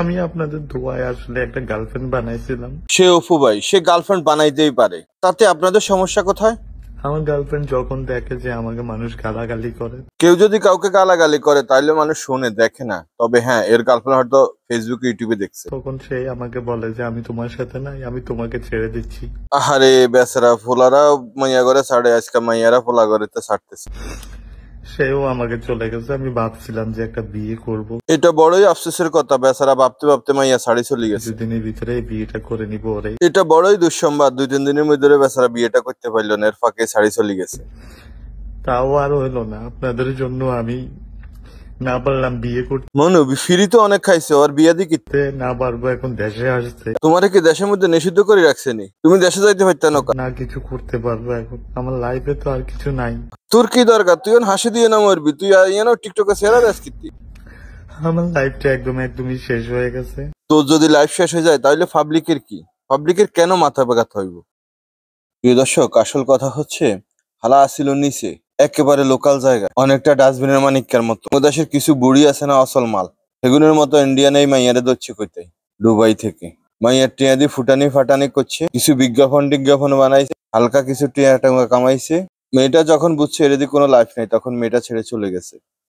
আমি আপনাদের দোয়ায় আসলে একটা গার্লফ্রেন্ড বানাইছিলাম। সে অপু ভাই, সে গার্লফ্রেন্ড বানাইতেই পারে, তাতে আপনাদের সমস্যা কোথায়? আমার গার্লফ্রেন্ড যখন দেখে যে আমাকে মানুষ গালাগালি করে, কেউ যদি কাউকে গালাগালি করে তাইলে মানুষ শুনে, দেখে না। তবে হ্যাঁ, এর গার্লফ্রেন্ড হয়তো ফেসবুক ইউটিউবে দেখছে। তখন সে আমাকে বলে যে আমি তোমার সাথে নাই, আমি তোমাকে ছেড়ে দিচ্ছি। আরে বেচারা, ফোলারা মাইয়া করে ছাড়ে, আজকে মাইয়ারা ফোলা করে তো ছাড়তেছে। সেও আমাকে চলে গেছে। আমি ভাবছিলাম যে একটা বিয়ে করব, এটা বড়ই আফসোসের কথা, বেচারা ভাবতে ভাবতে মাইয়া ছাড়ি চলে গেছে। কিছুদিনের ভিতরে এই বিয়েটা করে নিব ওরে। এটা বড়ই দুঃসংবাদ, 2-3 দিনের মধ্যে বেচারা বিয়েটা করতে পারলো না, এর ফাঁকে ছাড়ি চলে গেছে। তাও আর হইলো না, আপনাদের জন্য আমি না পারলাম বিয়ে মনু ফিরি তো অনেক খাইছে, ওর বিয়া দি কি করতে, না পারবো। এখন দেশে আসছে, তোমারে কি দেশের মধ্যে নিষিদ্ধ করে রাখছেনি? তুমি দেশে যাইতে পারতে না? না কিছু করতে পারবো। এখন আমার লাইফে তো আর কিছু নাই। তোর কি দরকার? তুই হাসি দিয়ে না মরবি, তুই টিকটকে সেরা দেশ কীর্তি। আমার লাইফটা একদমই শেষ হয়ে গেছে। তোর যদি লাইফ শেষ হয়ে যায় তাহলে পাবলিকের কি? পাবলিকের কেন মাথা ব্যথা হইব? প্রিয় দর্শক, আসল কথা হচ্ছে হালা আসিল নিচে, একেবারে লোকাল জায়গা, অনেকটা ডাস্টবিনের মানিকের মতো। দেশের কিছু বুড়ি আছে না আসল মাল, সেগুলোর মতো ইন্ডিয়ান এই মাইয়ারে দচ্ছে কইতে দুবাই থেকে। মাইয়ার টিয়া দিয়ে ফুটানি ফাটানি করছে, কিছু বিজ্ঞাপন বানাইছে, হালকা কিছু টিয়া টাকা কামাইছে। মেয়েটা যখন বুঝছে এর কোনো লাইফ নেই, তখন মেয়েটা ছেড়ে চলে গেছে।